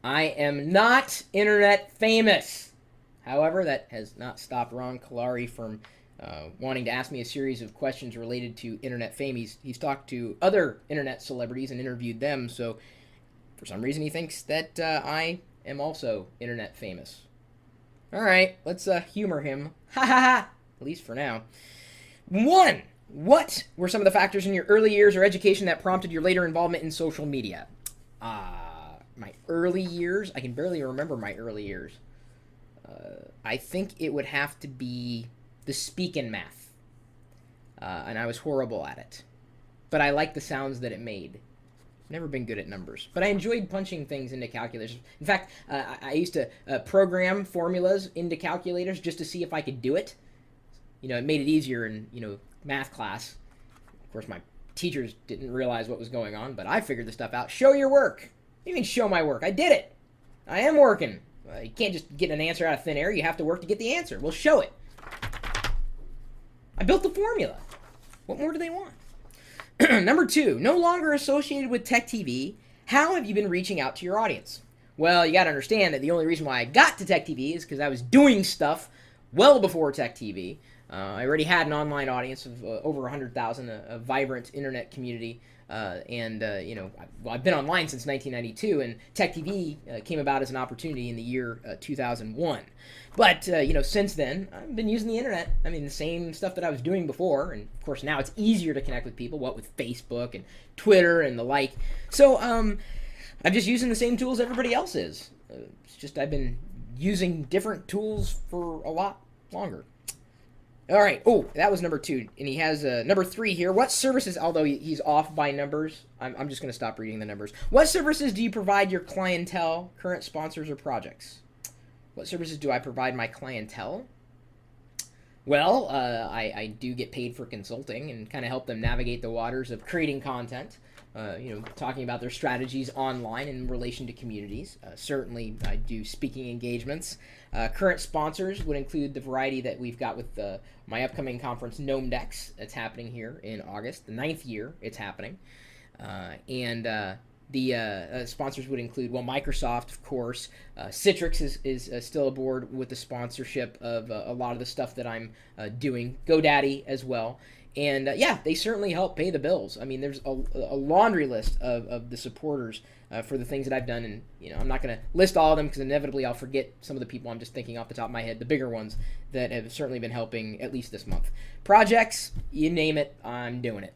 I am not internet famous. However, that has not stopped Ron Kalari from wanting to ask me a series of questions related to internet fame. He's talked to other internet celebrities and interviewed them, so for some reason he thinks that I am also internet famous. All right, let's humor him. Ha ha ha! At least for now. One, what were some of the factors in your early years or education that prompted your later involvement in social media? My early years? I can barely remember my early years. I think it would have to be the speaking math. And I was horrible at it. But I liked the sounds that it made. Never been good at numbers, but I enjoyed punching things into calculators. In fact, I used to program formulas into calculators just to see if I could do it. It made it easier in math class. Of course, my teachers didn't realize what was going on, but I figured the stuff out. Show your work. What do you mean show my work? I did it. I am working. You can't just get an answer out of thin air. You have to work to get the answer. Well, show it. I built the formula. What more do they want? Number two, no longer associated with Tech TV, how have you been reaching out to your audience? Well, you got to understand that the only reason why I got to Tech TV is because I was doing stuff well before Tech TV. I already had an online audience of over 100,000, a vibrant internet community. I've been online since 1992, and Tech TV came about as an opportunity in the year 2001. But, since then, I've been using the internet. I mean, the same stuff that I was doing before, and of course now it's easier to connect with people, what with Facebook and Twitter and the like. So, I'm just using the same tools everybody else is. It's just I've been using different tools for a lot longer. All right. Oh, that was number two. And he has number three here. What services, although he's off by numbers, I'm just going to stop reading the numbers. What services do you provide your clientele, current sponsors, or projects? What services do I provide my clientele? Well, I do get paid for consulting and kind of help them navigate the waters of creating content. Talking about their strategies online in relation to communities. Certainly, I do speaking engagements. Current sponsors would include the variety that we've got with my upcoming conference, GnomeDex. It's happening here in August, the 9th year it's happening. The sponsors would include, Microsoft, of course. Citrix is still aboard with the sponsorship of a lot of the stuff that I'm doing. GoDaddy as well. And they certainly help pay the bills. I mean, there's a laundry list of the supporters for the things that I've done. And, I'm not going to list all of them because inevitably I'll forget some of the people I'm just thinking off the top of my head, the bigger ones that have certainly been helping at least this month. Projects, you name it, I'm doing it,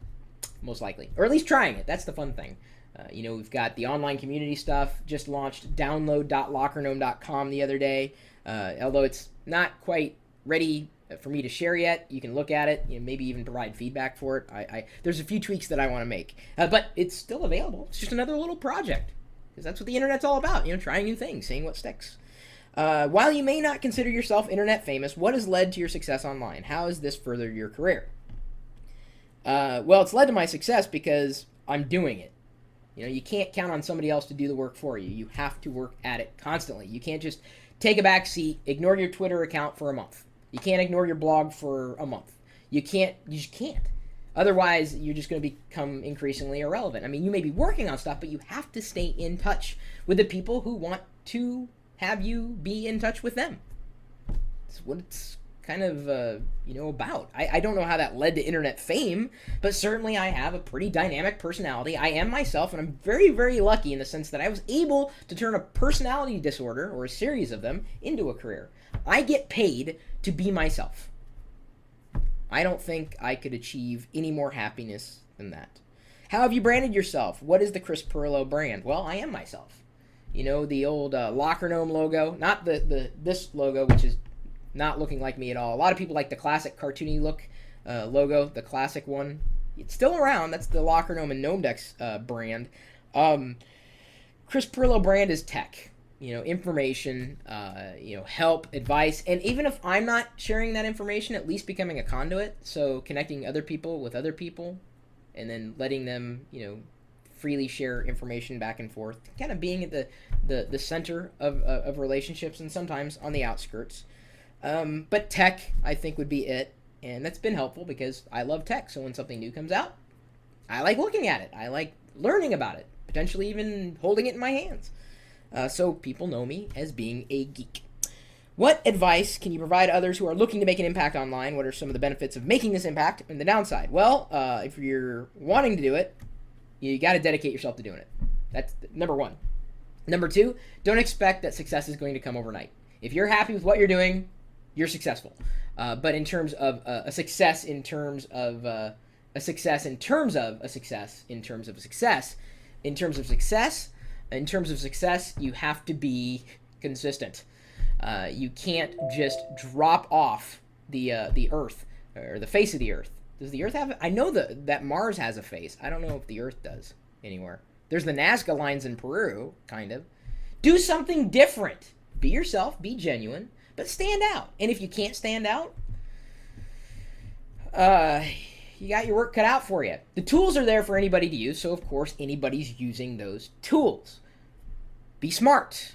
most likely. Or at least trying it. That's the fun thing. We've got the online community stuff, just launched download.lockergnome.com the other day. Although it's not quite ready for me to share yet, you can look at it, maybe even provide feedback for it. There's a few tweaks that I want to make, but it's still available. It's just another little project, because that's what the internet's all about, trying new things, seeing what sticks. While you may not consider yourself internet famous, what has led to your success online? How has this furthered your career? It's led to my success because I'm doing it. You can't count on somebody else to do the work for you. You have to work at it constantly. You can't just take a back seat, ignore your Twitter account for a month. You can't ignore your blog for a month. You just can't. Otherwise, you're just going to become increasingly irrelevant. I mean, you may be working on stuff, but you have to stay in touch with the people who want to have you be in touch with them. That's what it's kind of, about. I don't know how that led to internet fame, but certainly I have a pretty dynamic personality. I am myself, and I'm very, very lucky in the sense that I was able to turn a personality disorder, or a series of them, into a career. I get paid to be myself. I don't think I could achieve any more happiness than that. How have you branded yourself? What is the Chris Pirillo brand? Well, I am myself. The old Locker Gnome logo, not this logo, which is not looking like me at all. A lot of people like the classic cartoony look logo, the classic one. It's still around. That's the Locker Gnome and GnomeDex brand. Chris Pirillo brand is tech. Information, help, advice, and even if I'm not sharing that information, at least becoming a conduit, so connecting other people with other people, and then letting them, freely share information back and forth, kind of being at the center of relationships, and sometimes on the outskirts. But tech, I think, would be it, and that's been helpful because I love tech, so when something new comes out, I like looking at it, I like learning about it, potentially even holding it in my hands. so people know me as being a geek. What advice can you provide others who are looking to make an impact online? What are some of the benefits of making this impact and the downside? Well, if you're wanting to do it, you got to dedicate yourself to doing it. That's number one. Number two, don't expect that success is going to come overnight. If you're happy with what you're doing, you're successful. But in terms of a success, in terms of a success, in terms of a success, in terms of a success, in terms of success, in terms of success, you have to be consistent. You can't just drop off the Earth or the face of the Earth. Does the Earth have? I know that Mars has a face. I don't know if the Earth does anywhere. There's the Nazca lines in Peru, kind of. Do something different. Be yourself. Be genuine, but stand out. And if you can't stand out, you got your work cut out for you. The tools are there for anybody to use, so of course anybody's using those tools. Be smart.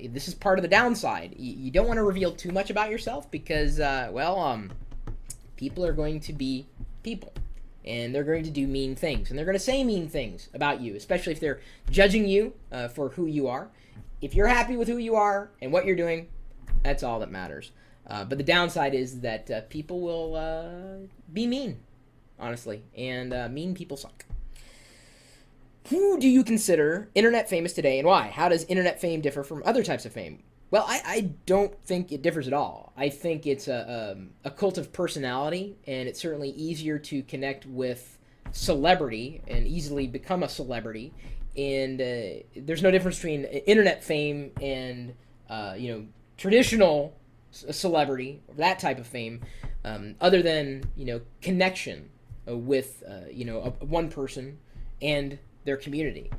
This is part of the downside. You don't want to reveal too much about yourself because, people are going to be people. And they're going to do mean things. And they're going to say mean things about you, especially if they're judging you for who you are. If you're happy with who you are and what you're doing, that's all that matters. But the downside is that people will be mean, honestly. And mean people suck. Who do you consider internet famous today and why? How does internet fame differ from other types of fame? Well, I don't think it differs at all. I think it's a cult of personality, and it's certainly easier to connect with celebrity and easily become a celebrity. And there's no difference between internet fame and traditional celebrity, or that type of fame, other than connection with one person and their community.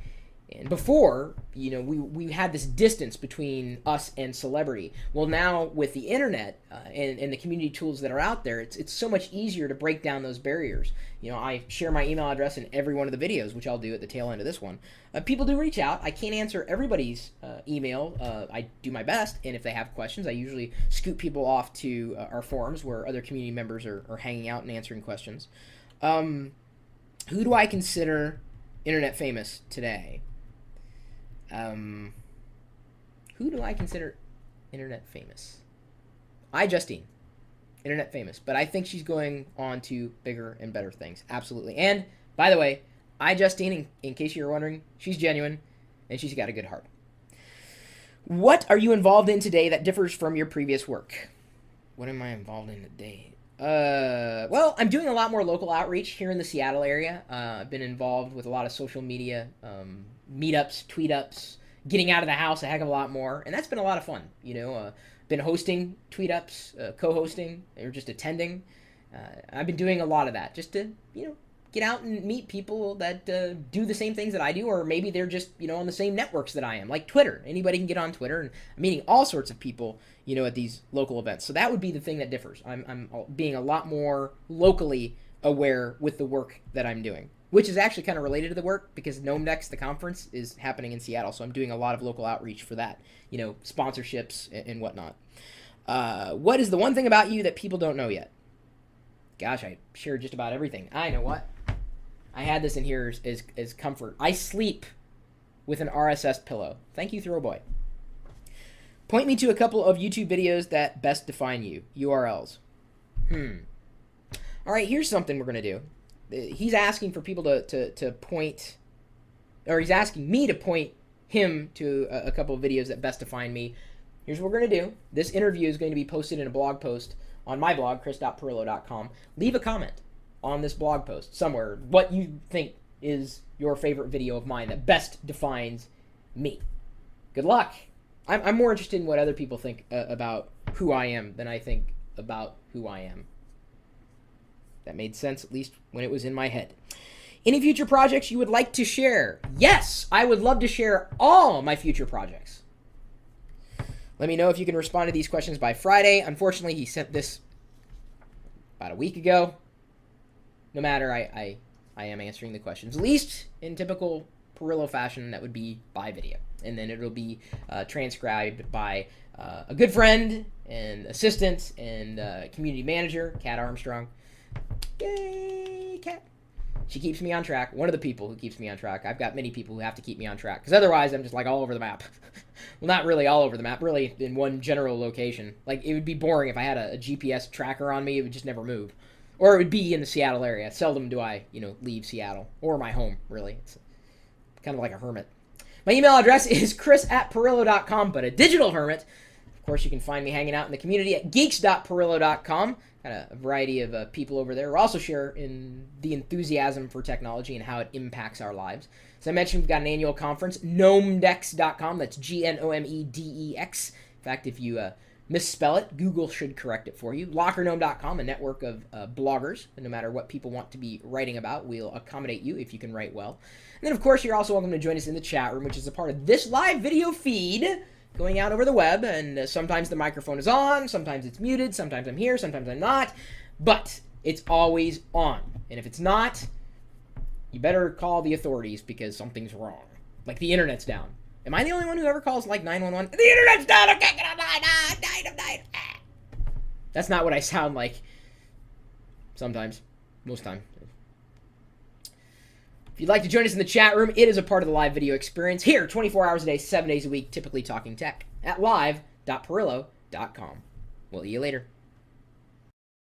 And before, we had this distance between us and celebrity. Well, now with the internet and the community tools that are out there, it's so much easier to break down those barriers. I share my email address in every one of the videos, which I'll do at the tail end of this one. People do reach out. I can't answer everybody's email. I do my best, and if they have questions, I usually scoot people off to our forums where other community members are hanging out and answering questions. Who do I consider internet famous today? Who do I consider internet famous? iJustine, internet famous, but I think she's going on to bigger and better things. Absolutely. And by the way, iJustine, in case you're wondering, she's genuine and she's got a good heart. What are you involved in today that differs from your previous work? What am I involved in today? Well, I'm doing a lot more local outreach here in the Seattle area. I've been involved with a lot of social media, meetups, tweet-ups, getting out of the house a heck of a lot more, and that's been a lot of fun. Been hosting tweet-ups, co-hosting, or just attending. I've been doing a lot of that just to, get out and meet people that do the same things that I do, or maybe they're just, on the same networks that I am, like Twitter. Anybody can get on Twitter, and I'm meeting all sorts of people, at these local events. So that would be the thing that differs. I'm being a lot more locally aware with the work that I'm doing, which is actually kind of related to the work because GnomeDex, the conference, is happening in Seattle, so I'm doing a lot of local outreach for that, sponsorships and whatnot. What is the one thing about you that people don't know yet? Gosh, I share just about everything. I know what. I had this in here as comfort. I sleep with an RSS pillow. Thank you, Throwboy. Point me to a couple of YouTube videos that best define you. URLs. All right, here's something we're going to do. He's asking for people to point, or he's asking me to point him to a couple of videos that best define me. Here's what we're going to do. This interview is going to be posted in a blog post on my blog, chris.pirillo.com. Leave a comment on this blog post somewhere what you think is your favorite video of mine that best defines me. Good luck. I'm more interested in what other people think about who I am than I think about who I am. That made sense, at least when it was in my head. Any future projects you would like to share? Yes, I would love to share all my future projects. Let me know if you can respond to these questions by Friday. Unfortunately, he sent this about a week ago. No matter, I am answering the questions, at least in typical Pirillo fashion. That would be by video, and then it'll be transcribed by a good friend and assistant and community manager, Kat Armstrong. Yay, Kat. She keeps me on track. One of the people who keeps me on track. I've got many people who have to keep me on track, because otherwise I'm just like all over the map. Well, not really all over the map, really in one general location. Like, it would be boring if I had a GPS tracker on me. It would just never move. Or it would be in the Seattle area. Seldom do I, leave Seattle. Or my home, really. It's kind of like a hermit. My email address is chris@pirillo.com, but a digital hermit. Of course, you can find me hanging out in the community at geeks.pirillo.com. Got a variety of people over there who also share in the enthusiasm for technology and how it impacts our lives. As I mentioned, we've got an annual conference, gnomedex.com. That's GNOMEDEX. In fact, if you misspell it, Google should correct it for you. LockerGnome.com, a network of bloggers. And no matter what people want to be writing about, we'll accommodate you if you can write well. And then, of course, you're also welcome to join us in the chat room, which is a part of this live video feed going out over the web. And sometimes the microphone is on, sometimes it's muted, sometimes I'm here, sometimes I'm not. But it's always on. And if it's not, you better call the authorities because something's wrong. Like the internet's down. Am I the only one who ever calls like 911? The internet's down! I can't get online! I'm dying! That's not what I sound like. Sometimes. Most time. If you'd like to join us in the chat room, it is a part of the live video experience. Here, 24 hours a day, 7 days a week, typically talking tech at live.pirillo.com. We'll see you later.